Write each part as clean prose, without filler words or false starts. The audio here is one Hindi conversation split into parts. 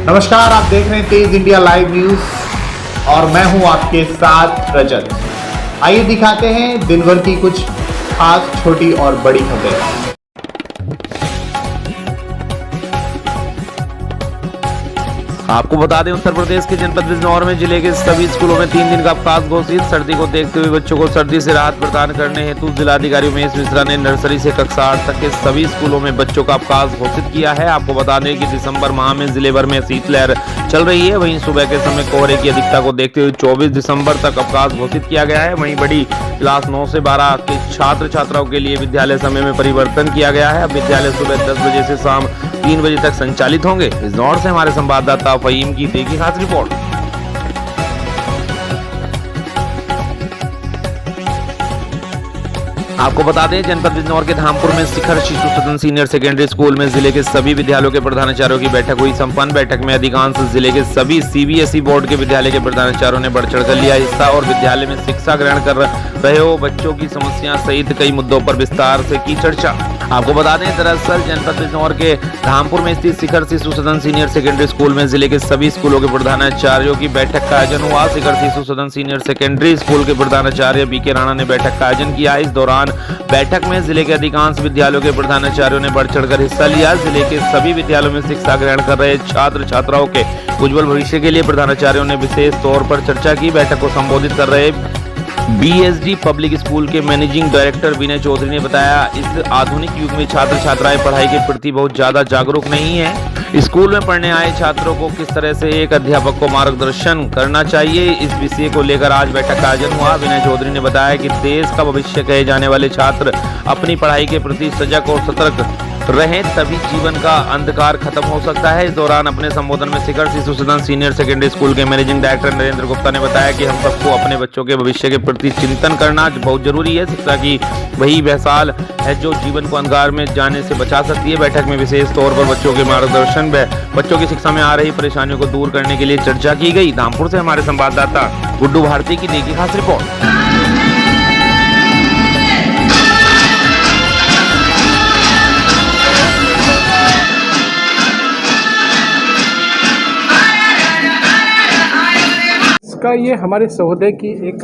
नमस्कार, आप देख रहे हैं तेज इंडिया लाइव न्यूज और मैं हूं आपके साथ रजत। आइए दिखाते हैं दिन भर की कुछ खास छोटी और बड़ी खबरें। आपको बता दें, उत्तर प्रदेश के जनपद बिजनौर में जिले के सभी स्कूलों में 3 दिन का अवकाश घोषित। सर्दी को देखते हुए बच्चों को सर्दी से राहत प्रदान करने हेतु जिलाधिकारी उमेश मिश्रा ने नर्सरी से कक्षा 8 तक के सभी स्कूलों में बच्चों का अवकाश घोषित किया है। आपको बता दें कि दिसंबर माह में जिले भर में शीतलहर चल रही है। वहीं सुबह के समय कोहरे की अधिकता को देखते हुए 24 दिसंबर तक अवकाश घोषित किया गया है। वहीं बड़ी क्लास 9 से 12 के छात्र छात्राओं के लिए विद्यालय समय में परिवर्तन किया गया है। अब विद्यालय सुबह 10 बजे से शाम 3 बजे तक संचालित होंगे। बिजनौर से हमारे संवाददाता फहीम की देखी खास रिपोर्ट। आपको बता दें, जनपद बिजनौर के धामपुर में शिखर शिशु सदन सीनियर सेकेंडरी स्कूल में जिले के सभी विद्यालयों के प्रधानाचार्यों की बैठक हुई संपन्न। बैठक में अधिकांश जिले के सभी सीबीएसई बोर्ड के विद्यालय के प्रधानाचार्यों ने बढ़ चढ़कर लिया हिस्सा और विद्यालय में शिक्षा ग्रहण कर रहे हो बच्चों की समस्या सहित कई मुद्दों पर विस्तार से की चर्चा। आपको बता दें, दरअसल जनपद बिजनौर के धामपुर में स्थित शिखर शिशु सदन सीनियर सेकेंडरी स्कूल में जिले के सभी स्कूलों के प्रधानाचार्यों की बैठक का आयोजन हुआ। शिखर शिशु सदन सीनियर सेकेंडरी स्कूल के प्रधानाचार्य बीके राणा ने बैठक का आयोजन किया। इस दौरान बैठक में जिले के अधिकांश विद्यालयों के प्रधानाचार्यों ने बढ़ चढ़कर हिस्सा लिया। जिले के सभी विद्यालयों में शिक्षा ग्रहण कर रहे छात्र छात्राओं के उज्जवल भविष्य के लिए प्रधानाचार्यों ने विशेष तौर पर चर्चा की। बैठक को संबोधित कर रहे बीएसडी पब्लिक स्कूल के मैनेजिंग डायरेक्टर विनय चौधरी ने बताया, इस आधुनिक युग में छात्र छात्राएं पढ़ाई के प्रति बहुत ज्यादा जागरूक नहीं है। स्कूल में पढ़ने आए छात्रों को किस तरह से एक अध्यापक को मार्गदर्शन करना चाहिए, इस विषय को लेकर आज बैठक का आयोजन हुआ। विनय चौधरी ने बताया कि देश का भविष्य कहे जाने वाले छात्र अपनी पढ़ाई के प्रति सजग और सतर्क रहें, तभी जीवन का अंधकार खत्म हो सकता है। इस दौरान अपने संबोधन में शिखर शिशु सदन सीनियर सेकेंडरी स्कूल के मैनेजिंग डायरेक्टर नरेंद्र गुप्ता ने बताया कि हम सबको अपने बच्चों के भविष्य के प्रति चिंतन करना बहुत जरूरी है। शिक्षा की वही वह साल है जो जीवन को अंधकार में जाने से बचा सकती है। बैठक में विशेष तौर पर बच्चों के मार्गदर्शन व बच्चों की शिक्षा में आ रही परेशानियों को दूर करने के लिए चर्चा की गई। धामपुर से हमारे संवाददाता गुड्डू भारती की देखी खास रिपोर्ट। इसका ये हमारे सहोदय की एक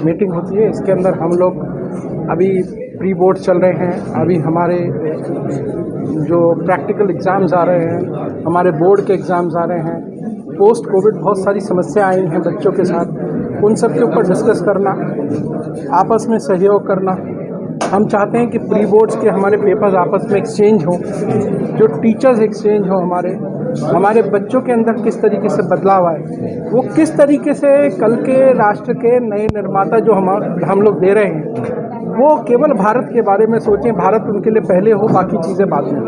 मीटिंग होती है। इसके अंदर हम लोग अभी प्री बोर्ड चल रहे हैं, अभी हमारे जो प्रैक्टिकल एग्ज़ाम्स आ रहे हैं, हमारे बोर्ड के एग्ज़ाम्स आ रहे हैं। पोस्ट कोविड बहुत सारी समस्या आई हैं बच्चों के साथ, उन सब के ऊपर डिस्कस करना, आपस में सहयोग करना। हम चाहते हैं कि प्री बोर्ड्स के हमारे पेपर्स आपस में एक्सचेंज हो, जो टीचर्स एक्सचेंज हो, हमारे बच्चों के अंदर किस तरीके से बदलाव आए, वो किस तरीके से कल के राष्ट्र के नए निर्माता जो हम लोग दे रहे हैं वो केवल भारत के बारे में सोचें, भारत उनके लिए पहले हो, बाकी चीज़ें बाद में।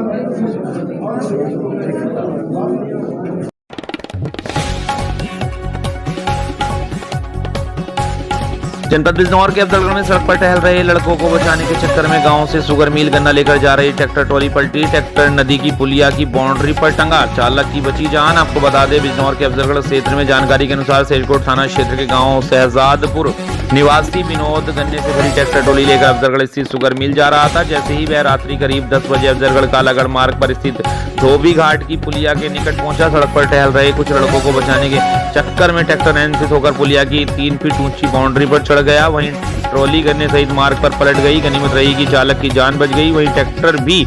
जनपद बिजनौर के अफजलगढ़ में सड़क पर टहल रहे लड़कों को बचाने के चक्कर में गांव से शुगर मिल गन्ना लेकर जा रही ट्रैक्टर ट्रॉली पलटी। ट्रैक्टर नदी की पुलिया की बाउंड्री पर टंगा, चालक की बची जान। आपको बता दें, बिजनौर के अफजलगढ़ क्षेत्र में जानकारी के अनुसार सेठकोट थाना क्षेत्र के गांव शहजादपुर निवासी विनोद गन्ने से भरी ट्रैक्टर ट्रॉली लेकर अफजलगढ़ स्थित शुगर मिल जा रहा था। जैसे ही वह रात्रि करीब 10 बजे अफजलगढ़ कालागढ़ मार्ग पर स्थित धोबी घाट की पुलिया के निकट पहुंचा। सड़क पर टहल रहे कुछ लड़कों को बचाने के चक्कर में ट्रैक्टर अनियंत्रित होकर पुलिया की 3 फीट ऊंची बाउंड्री पर चढ़ गया। वहीं ट्रॉली गन्ने सहित मार्ग पर पलट गई। गनीमत रही कि चालक की जान बच गई। वहीं ट्रैक्टर भी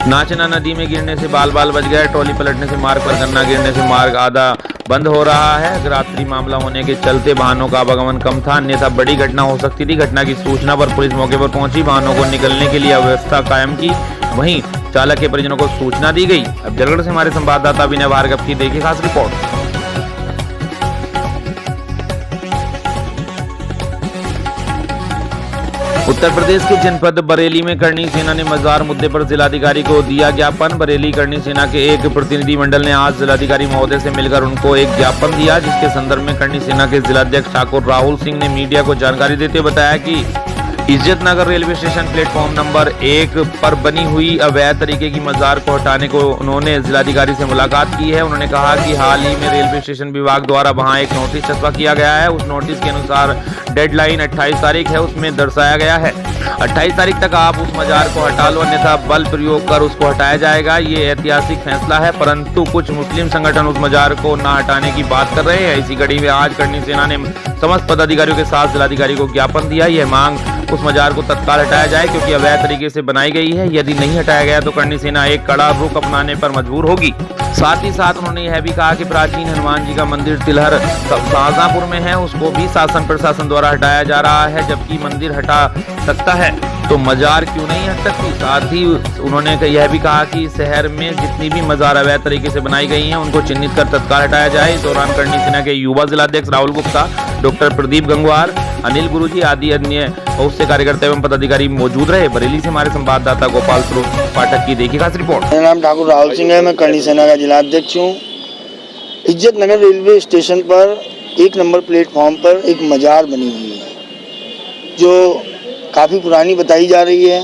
नाचना नदी में गिरने से बाल बाल बच गया। ट्रॉली पलटने से मार्ग पर गन्ना गिरने से मार्ग आधा बंद हो रहा है। रात्रि मामला होने के चलते वाहनों का आवागमन कम था, अन्यथा बड़ी घटना हो सकती थी। घटना की सूचना पर पुलिस मौके पर पहुंची, वाहनों को निकलने के लिए व्यवस्था कायम की। वहीं चालक के परिजनों को सूचना दी गई। अब जलगढ़ से हमारे संवाददाता विनय भार्गव की देखी खास रिपोर्ट। उत्तर प्रदेश के जनपद बरेली में करनी सेना ने मजार मुद्दे पर जिलाधिकारी को दिया ज्ञापन। बरेली करनी सेना के एक प्रतिनिधिमंडल ने आज जिलाधिकारी महोदय से मिलकर उनको एक ज्ञापन दिया, जिसके संदर्भ में करनी सेना के जिलाध्यक्ष ठाकुर राहुल सिंह ने मीडिया को जानकारी देते हुए बताया कि इज्जत नगर रेलवे स्टेशन प्लेटफॉर्म नंबर 1 पर बनी हुई अवैध तरीके की मजार को हटाने को उन्होंने जिलाधिकारी से मुलाकात की है। उन्होंने कहा कि हाल ही में रेलवे स्टेशन विभाग द्वारा वहां एक नोटिस छपा किया गया है। उस नोटिस के अनुसार डेडलाइन 28 तारीख है। उसमें दर्शाया गया है 28 तारीख तक आप उस मजार को हटा लो, अन्यथा बल प्रयोग कर उसको हटाया जाएगा। ये ऐतिहासिक फैसला है, परंतु कुछ मुस्लिम संगठन उस मजार को न हटाने की बात कर रहे हैं। इसी कड़ी में आज करणी सेना ने समस्त पदाधिकारियों के साथ जिलाधिकारी को ज्ञापन दिया। यह मांग उस मजार को तत्काल हटाया जाए, क्योंकि अवैध तरीके से बनाई गई है। यदि नहीं हटाया गया तो करणी सेना एक कड़ा रुख अपनाने पर मजबूर होगी। साथ ही साथ उन्होंने यह भी कहा कि प्राचीन हनुमान जी का मंदिर तिलहर शाहजहांपुर में है, उसको भी शासन प्रशासन द्वारा हटाया जा रहा है। जबकि मंदिर हटा सकता है तो मजार क्यों नहीं हट सकती। साथ ही उन्होंने यह भी कहा कि शहर में जितनी भी मजार अवैध तरीके से बनाई गई हैं उनको चिन्हित कर तत्काल हटाया जाए। इस दौरान करणी सेना के युवा जिलाध्यक्ष राहुल गुप्ता, डॉक्टर प्रदीप गंगवार, अनिल गुरुजी आदि अन्य बहुत से कार्यकर्ता एवं पदाधिकारी मौजूद रहे। बरेली से हमारे संवाददाता गोपाल स्वरूप पाठक की देखी खास रिपोर्ट। मेरा नाम ठाकुर राहुल सिंह है, मैं करणी सेना का जिलाध्यक्ष हूँ। इज्जत नगर रेलवे स्टेशन पर 1 नंबर प्लेटफॉर्म पर एक मजार बनी हुई है जो काफ़ी पुरानी बताई जा रही है।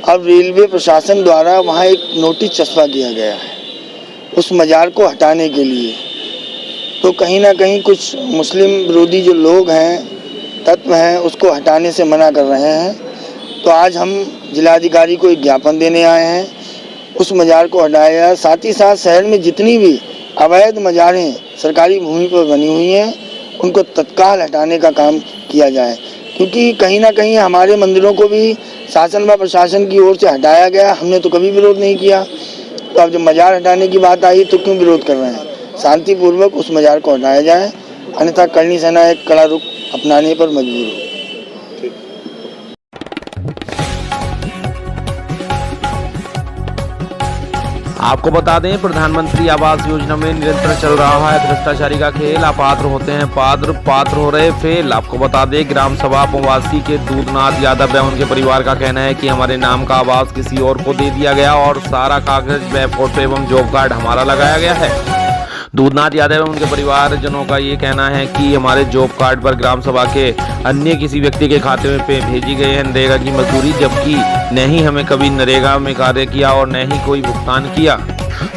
अब रेलवे प्रशासन द्वारा वहाँ एक नोटिस छपा किया गया है उस मजार को हटाने के लिए। तो कहीं ना कहीं कुछ मुस्लिम विरोधी जो लोग हैं, तत्व हैं, उसको हटाने से मना कर रहे हैं। तो आज हम जिलाधिकारी को एक ज्ञापन देने आए हैं, उस मजार को हटाया जाए। साथ ही साथ शहर में जितनी भी अवैध मजारें सरकारी भूमि पर बनी हुई हैं उनको तत्काल हटाने का काम किया जाए, क्योंकि कहीं ना कहीं हमारे मंदिरों को भी शासन व प्रशासन की ओर से हटाया गया। हमने तो कभी विरोध नहीं किया, तो अब जब मजार हटाने की बात आई तो क्यों विरोध कर रहे हैं। शांतिपूर्वक उस मजार को हटाया जाए, अन्यथा करणी सेना एक कड़ा रुख अपनाने पर मजबूर हो। आपको बता दें, प्रधानमंत्री आवास योजना में निरंतर चल रहा है भ्रष्टाचारी का खेल। अपात्र होते हैं पात्र हो रहे फेल। आपको बता दें, ग्राम सभा पवासी के दूधनाथ यादव व उनके परिवार का कहना है कि हमारे नाम का आवास किसी और को दे दिया गया और सारा कागज व फोटो एवं जॉब कार्ड हमारा लगाया गया है। दूधनाथ यादव एवं उनके परिवारजनों का ये कहना है कि हमारे जॉब कार्ड पर ग्राम सभा के अन्य किसी व्यक्ति के खाते में भेजी गई है नरेगा की मजदूरी, जबकि न ही हमें कभी नरेगा में कार्य किया और न ही कोई भुगतान किया।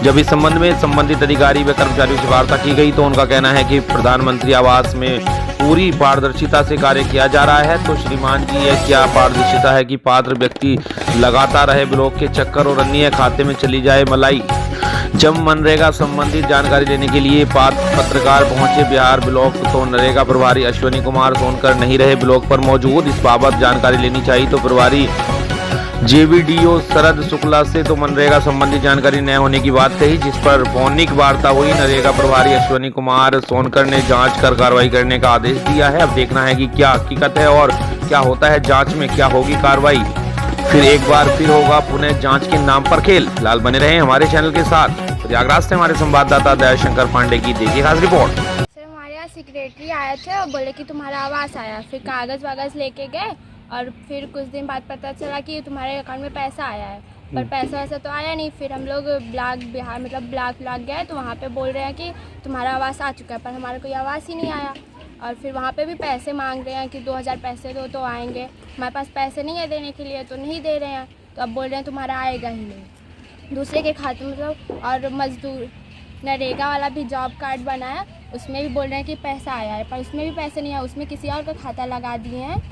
जब इस संबंध में संबंधित अधिकारी व कर्मचारियों से वार्ता की गई तो उनका कहना है कि प्रधानमंत्री आवास में पूरी पारदर्शिता से कार्य किया जा रहा है। तो श्रीमान जी, ये क्या पारदर्शिता है कि पात्र व्यक्ति लगातार रहे ब्लॉक के चक्कर और अन्य खाते में चली जाए मलाई। जब मनरेगा संबंधित जानकारी लेने के लिए पत्रकार पहुंचे बिहार ब्लॉक तो नरेगा प्रभारी अश्विनी कुमार सोनकर नहीं रहे ब्लॉक पर मौजूद। इस बाबत जानकारी लेनी चाहिए तो प्रभारी जेवीडीओ शरद शुक्ला से तो मनरेगा संबंधी जानकारी न होने की बात कही, जिस पर फोनिक वार्ता हुई। नरेगा प्रभारी अश्विनी कुमार सोनकर ने जांच कर कार्रवाई करने का आदेश दिया है। अब देखना है कि क्या हकीकत है और क्या होता है जांच में, क्या होगी कार्रवाई। फिर एक बार फिर होगा पुनः जांच के नाम पर खेल। फिलहाल बने रहें हमारे चैनल के साथ। प्रयागराज से हमारे संवाददाता दयाशंकर पांडे की देखिए खास रिपोर्ट। सर, हमारे यहाँ सेक्रेटरी आए थे और बोले कि तुम्हारा आवास आया। फिर कागज़ वागज़ लेके गए और फिर कुछ दिन बाद पता चला कि तुम्हारे अकाउंट में पैसा आया है, पर पैसा वैसा तो आया नहीं। फिर हम लोग ब्लॉक गए तो वहाँ पे बोल रहे हैं कि तुम्हारा आवास आ चुका है, पर हमारा कोई आवास ही नहीं आया। और फिर वहाँ पे भी पैसे मांग रहे हैं कि 2000 पैसे दो तो आएंगे। हमारे पास पैसे नहीं है देने के लिए, तो नहीं दे रहे हैं। तो अब बोल रहे हैं तुम्हारा आएगा ही नहीं, दूसरे के खाते मतलब। और मजदूर नरेगा वाला भी जॉब कार्ड बनाया, उसमें भी बोल रहे हैं कि पैसा आया है, पर उसमें भी पैसे नहीं आया। उसमें किसी और का खाता लगा दिए हैं,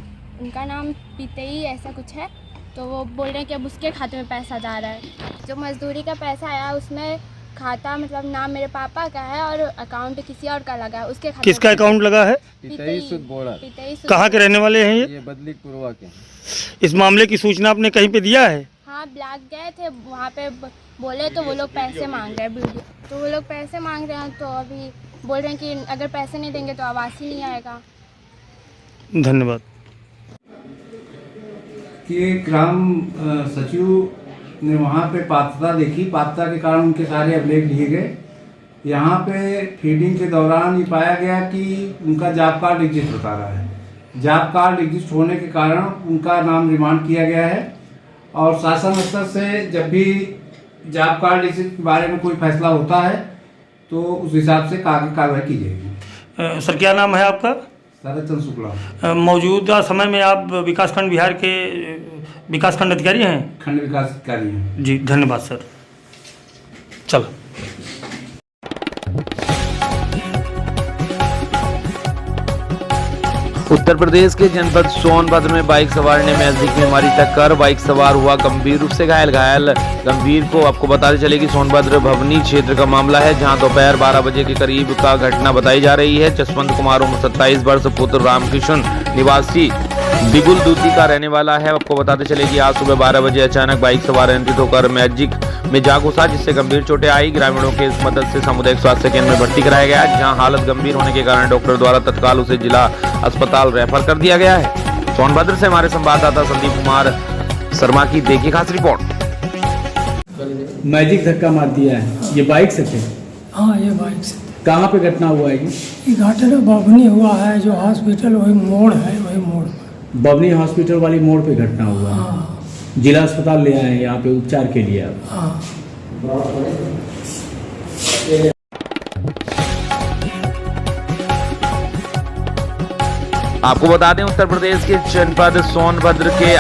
उनका नाम पितई ऐसा कुछ है, तो वो बोल रहे हैं कि अब उसके खाते में पैसा जा रहा है। जो मजदूरी का पैसा आया उसमें खाता मतलब नाम मेरे पापा का है और अकाउंट किसी और का लगा है, उसके खाते। किसका अकाउंट लगा है? पितई कहाँ के रहने वाले हैं ये बदली पूर्वा के। इस मामले की सूचना आपने कहीं पे दिया है? हाँ, ब्लॉक गए थे, वहाँ पे बोले तो वो लोग पैसे मांग रहे हैं, तो वो लोग पैसे मांग रहे हैं। तो अभी बोल रहे हैं कि अगर पैसे नहीं देंगे तो आवास ही नहीं आएगा। धन्यवाद। कि ग्राम सचिव ने वहाँ पे पात्रता देखी, पात्रता के कारण उनके सारे अभिलेख लिए गए। यहाँ पे फीडिंग के दौरान ये पाया गया कि उनका जॉब कार्ड एग्जिस्ट बता रहा है। जॉब कार्ड एग्जिस्ट होने के कारण उनका नाम रिमांड किया गया है और शासन स्तर से जब भी जॉब कार्ड एग्जिस्ट के बारे में कोई फैसला होता है तो उस हिसाब से कार्रवाई की जाएगी। सर, क्या नाम है आपका? शरद शुक्ला। मौजूदा समय में आप विकासखंड बिहार के विकासखंड अधिकारी हैं? खंड विकास अधिकारी हैं। जी धन्यवाद सर। चलो। उत्तर प्रदेश के जनपद सोनभद्र में बाइक सवार ने मैजिक में मारी टक्कर, बाइक सवार हुआ गंभीर रूप से घायल। गंभीर को आपको बताते चले कि सोनभद्र भवनी क्षेत्र का मामला है, जहां दोपहर 12 बजे के करीब का घटना बताई जा रही है। जसवंत कुमार उम्र 27 वर्ष, पुत्र रामकिशन निवासी बिगुल दूती का रहने वाला है। आपको बताते चले कि आज सुबह 12 बजे अचानक बाइक सवार अनियंत्रित होकर मैजिक में जा घुसा, जिससे गंभीर चोटें आई। ग्रामीणों के इस मदद से सामुदायिक स्वास्थ्य केंद्र में भर्ती कराया गया, जहां हालत गंभीर होने के कारण डॉक्टर द्वारा तत्काल उसे जिला अस्पताल रेफर कर दिया गया है। सोनभद्र से हमारे संवाददाता संदीप कुमार शर्मा की देखिए खास रिपोर्ट। मैजिक धक्का मार दिया है, ये बाइक से थे? हाँ, ये बाइक से। कहाँ पे घटना हुआ है ये घटना बभनी हुआ है, जो हॉस्पिटल वही मोड़ है, वही मोड़ पर। बभनी हॉस्पिटल वाली मोड़ पे घटना हुआ है। हाँ। जिला अस्पताल ले आए हैं यहाँ पे उपचार के लिए आप? हाँ। आपको बता दें उत्तर प्रदेश के जनपद सोनभद्र के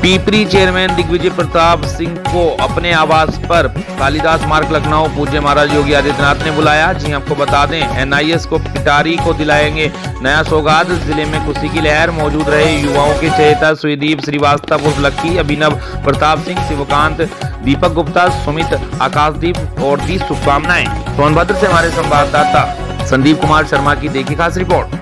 पीपरी चेयरमैन दिग्विजय प्रताप सिंह को अपने आवास पर कालिदास मार्ग लखनऊ पूज्य महाराज योगी आदित्यनाथ ने बुलाया। जी आपको बता दें एनआईएस को पिटारी को दिलाएंगे नया सौगात। जिले में खुशी की लहर, मौजूद रहे युवाओं के चेता सुदीप श्रीवास्तव उर्फ लक्की, अभिनव प्रताप सिंह, शिवकांत, दीपक गुप्ता, सुमित, आकाशदीप और दी शुभकामनाएं। सोनभद्र से हमारे संवाददाता संदीप कुमार शर्मा की देखिए खास रिपोर्ट।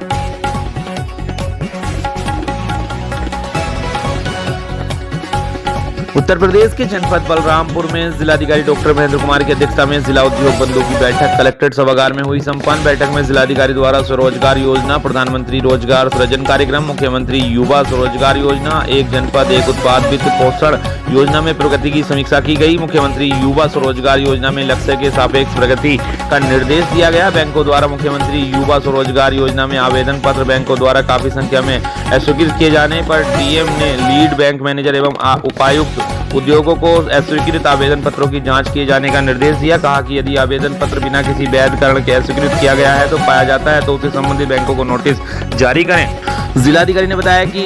उत्तर प्रदेश के जनपद बलरामपुर में जिलाधिकारी डॉक्टर महेंद्र कुमार की अध्यक्षता में जिला उद्योग बंधु की बैठक कलेक्ट्रेट सभागार में हुई संपन्न। बैठक में जिलाधिकारी द्वारा स्वरोजगार योजना, प्रधानमंत्री रोजगार सृजन कार्यक्रम, मुख्यमंत्री युवा स्वरोजगार योजना, एक जनपद एक उत्पाद वित्त पोषण योजना में प्रगति की समीक्षा की गई। मुख्यमंत्री युवा स्वरोजगार योजना में लक्ष्य के सापेक्ष प्रगति का निर्देश दिया गया। बैंकों द्वारा मुख्यमंत्री युवा स्वरोजगार योजना में आवेदन पत्र बैंकों द्वारा काफी संख्या में अस्वीकृत किए जाने पर डीएम ने लीड बैंक मैनेजर एवं उपायुक्त उद्योगों को अस्वीकृत आवेदन पत्रों की जांच किए जाने का निर्देश दिया। कहा कि यदि आवेदन पत्र बिना किसी वैध कारण के अस्वीकृत किया गया है तो पाया जाता है तो उसे संबंधित बैंकों को नोटिस जारी करें। जिलाधिकारी ने बताया कि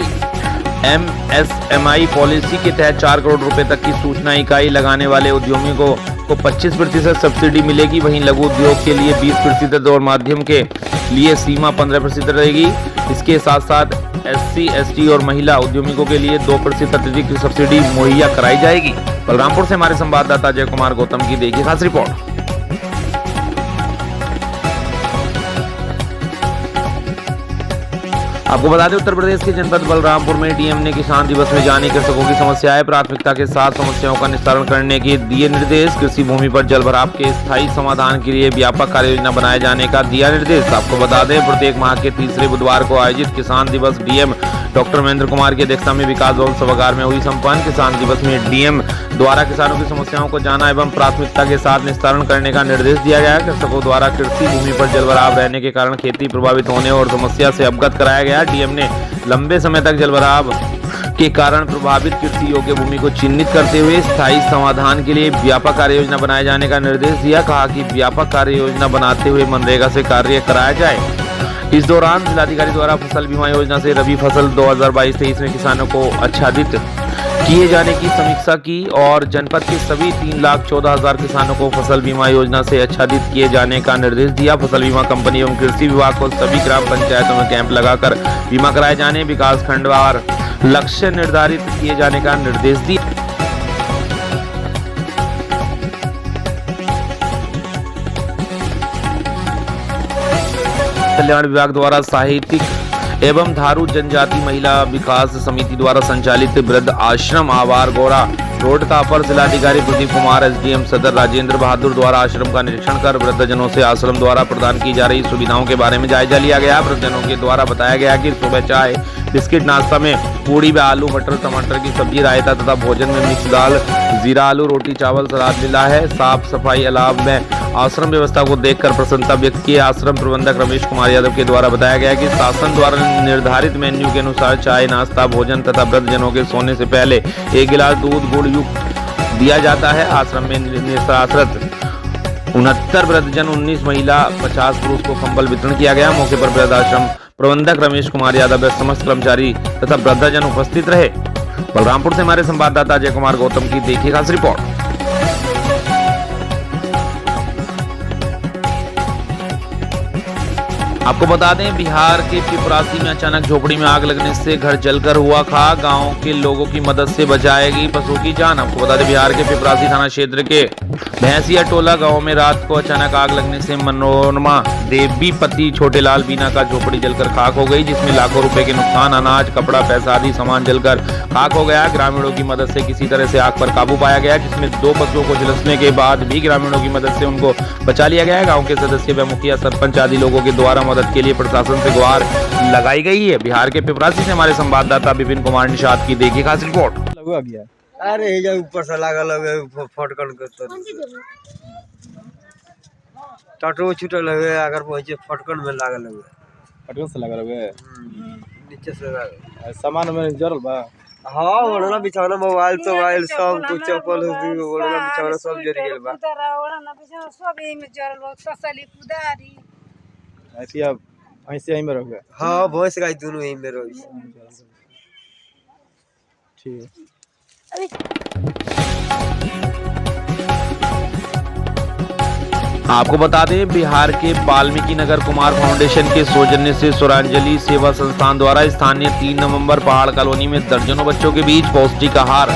एमएसएमई पॉलिसी के तहत 4 करोड़ रुपए तक की सूचना इकाई लगाने वाले उद्यमियों को 25% सब्सिडी मिलेगी। वहीं लघु उद्योग के लिए 20% और माध्यम के लिए सीमा 15% रहेगी। इसके साथ साथ SC, ST और महिला उद्यमियों के लिए 2% अतिरिक्त सब्सिडी मुहैया कराई जाएगी। बलरामपुर से हमारे संवाददाता अजय कुमार गौतम की देखिए खास रिपोर्ट। आपको बता दें उत्तर प्रदेश के जनपद बलरामपुर में डीएम ने किसान दिवस में जानी कृषकों की समस्याएं प्राथमिकता के साथ समस्याओं का निस्तारण करने के दिए निर्देश। कृषि भूमि पर जल भराव के स्थायी समाधान के लिए व्यापक कार्य योजना बनाए जाने का दिया निर्देश। आपको बता दें प्रत्येक माह के तीसरे बुधवार को आयोजित किसान दिवस डीएम डॉक्टर महेंद्र कुमार की अध्यक्षता में विकास भवन सभागार में हुई संपन्न। किसान दिवस में डीएम द्वारा किसानों की समस्याओं को जाना एवं प्राथमिकता के साथ निस्तारण करने का निर्देश दिया गया। कृषकों द्वारा कृषि भूमि पर जलभराव रहने के कारण खेती प्रभावित होने और समस्या से अवगत कराया गया। डीएम ने लंबे समय तक जलभराव के कारण प्रभावित कृषि योग्य भूमि को चिन्हित करते हुए स्थायी समाधान के लिए व्यापक कार्य योजना बनाए जाने का निर्देश दिया। कहा कि व्यापक कार्य योजना बनाते हुए मनरेगा से कार्य कराया जाए। इस दौरान जिलाधिकारी द्वारा फसल बीमा योजना से रबी फसल 2022-23 में किसानों को आच्छादित किए जाने की समीक्षा की और जनपद के सभी 3,14,000 किसानों को फसल बीमा योजना से आच्छादित किए जाने का निर्देश दिया। फसल बीमा कंपनी एवं कृषि विभाग को सभी ग्राम पंचायतों में कैंप लगाकर बीमा कराए जाने, विकास खंडवार लक्ष्य निर्धारित किए जाने का निर्देश दिया। कल्याण विभाग द्वारा साहित्यिक एवं धारू जनजाति महिला विकास समिति द्वारा संचालित वृद्ध आश्रम आवार गौरा रोड का अपर जिलाधिकारी प्रदीप कुमार, एसडीएम सदर राजेंद्र बहादुर द्वारा आश्रम का निरीक्षण कर वृद्धजनों से आश्रम द्वारा प्रदान की जा रही सुविधाओं के बारे में जायजा लिया गया। वृद्धजनों के द्वारा बताया गया कि सुबह चाय, बिस्किट, नाश्ता में पूड़ी व आलू मटर टमाटर की सब्जी, रायता तथा भोजन में मिक्स दाल, जीरा आलू, रोटी, चावल, सलाद मिला है। साफ सफाई अलाव में आश्रम व्यवस्था को देखकर प्रसन्नता व्यक्त की। आश्रम प्रबंधक रमेश कुमार यादव के द्वारा बताया गया कि शासन द्वारा निर्धारित मेन्यू के अनुसार चाय, नाश्ता, भोजन तथा वृद्धजनों के सोने से पहले 1 गिलास दूध गुड़ युक्त दिया जाता है। आश्रम में निराश्रित 69 वृद्धजन, 19 महिला, 50 पुरुष को कंबल वितरण किया गया। मौके पर वृद्धाश्रम प्रबंधक रमेश कुमार यादव व समस्त कर्मचारी तथा वृद्धजन उपस्थित रहे। बलरामपुर से हमारे संवाददाता अजय कुमार गौतम की देखिए खास रिपोर्ट। आपको बता दें, बिहार के पिपरासी में अचानक झोपड़ी में आग लगने से घर जलकर हुआ खाक। गांव के लोगों की मदद से बचाएगी पशुओं की जान। आपको बता दें, बिहार के पिपरासी थाना क्षेत्र के भैंसिया टोला गांव में रात को अचानक आग लगने से मनोरमा देवी पति छोटेलाल बीना का झोपड़ी जलकर खाक हो गई, जिसमें लाखों रुपए के नुकसान, अनाज, कपड़ा, पैसा आदि सामान जलकर खाक हो गया। ग्रामीणों की मदद से किसी तरह से आग पर काबू पाया गया, जिसमें 2 पशुओं को झुलसने के बाद भी ग्रामीणों की मदद से उनको बचा लिया गया। गाँव के सदस्य व मुखिया, सरपंच आदि लोगों के द्वारा मदद के लिए प्रशासन से गुहार लगाई गई है। बिहार के पिपरासी से हमारे संवाददाता विपिन कुमार निषाद की देखिए खास रिपोर्ट। अरे ये ऊपर से लागल है फटकन के टटो छूटल है, अगर पहुंचे फटकन में लागल है, फटकन से लागल है, नीचे से लागल सामान में जरल बा। हाँ, ओढ़ना बिछाना, मोबाइल सब कुछ, चप्पल ओढ़ना बिछाना सब जरी गेल बा। सब एही में जरल बा, तसली कुदारी ऐसी अब ऐसे यहीं में रह गए। हाँ, भैंस गाय दोनों यहीं में रही। ठीक है। आपको बता दें, बिहार के वाल्मीकि नगर कुमार फाउंडेशन के सौजन्य से स्वरांजलि सेवा संस्थान द्वारा स्थानीय 3 नवंबर पहाड़ कॉलोनी में दर्जनों बच्चों के बीच पौष्टिक आहार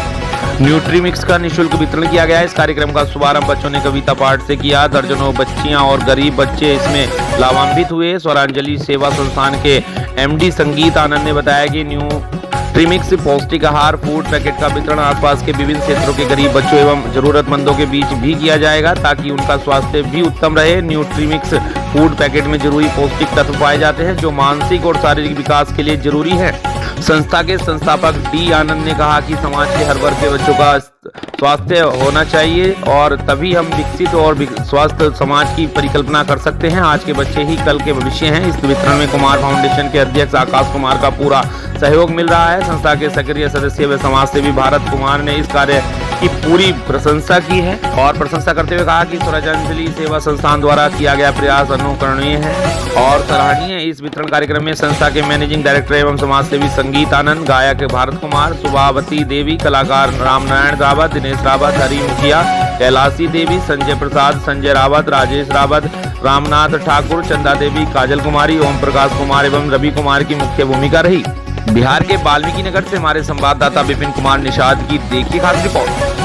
न्यूट्रीमिक्स का निःशुल्क वितरण किया गया। इस कार्यक्रम का शुभारंभ बच्चों ने कविता पाठ से किया। दर्जनों बच्चियां और गरीब बच्चे इसमें लाभान्वित हुए। स्वरांजलि सेवा संस्थान के MD संगीत आनंद ने बताया कि न्यूट्रीमिक्स पौष्टिक आहार फूड पैकेट का वितरण आसपास के विभिन्न क्षेत्रों के गरीब बच्चों एवं जरूरतमंदों के बीच भी किया जाएगा, ताकि उनका स्वास्थ्य भी उत्तम रहे। न्यूट्रीमिक्स फूड पैकेट में जरूरी पौष्टिक तत्व पाए जाते हैं, जो मानसिक और शारीरिक विकास के लिए जरूरी है। संस्था के संस्थापक D आनंद ने कहा कि समाज के हर वर्ग के बच्चों का स्वास्थ्य होना चाहिए और तभी हम विकसित और स्वस्थ समाज की परिकल्पना कर सकते हैं। आज के बच्चे ही कल के भविष्य हैं। इस वितरण में कुमार फाउंडेशन के अध्यक्ष आकाश कुमार का पूरा सहयोग मिल रहा है। संस्था के सक्रिय सदस्य व समाज सेवी भारत कुमार ने इस कार्य की पूरी प्रशंसा की है और प्रशंसा करते हुए कहा कि स्वरांजलि सेवा संस्थान द्वारा किया गया प्रयास अनुकरणीय है और सराहनीय। इस वितरण कार्यक्रम में संस्था के मैनेजिंग डायरेक्टर एवं समाज सेवी संगीत आनंद, गायक भारत कुमार, सुभावती देवी, कलाकार रामनारायण रावत, दिनेश रावत, हरी मुखिया, कैलाशी देवी, संजय प्रसाद, संजय रावत, राजेश रावत, रामनाथ ठाकुर, चंदा देवी, काजल कुमारी, ओम प्रकाश कुमार एवं रवि कुमार की मुख्य भूमिका रही। बिहार के वाल्मीकि नगर से हमारे संवाददाता विपिन कुमार निषाद की देखिए खास रिपोर्ट।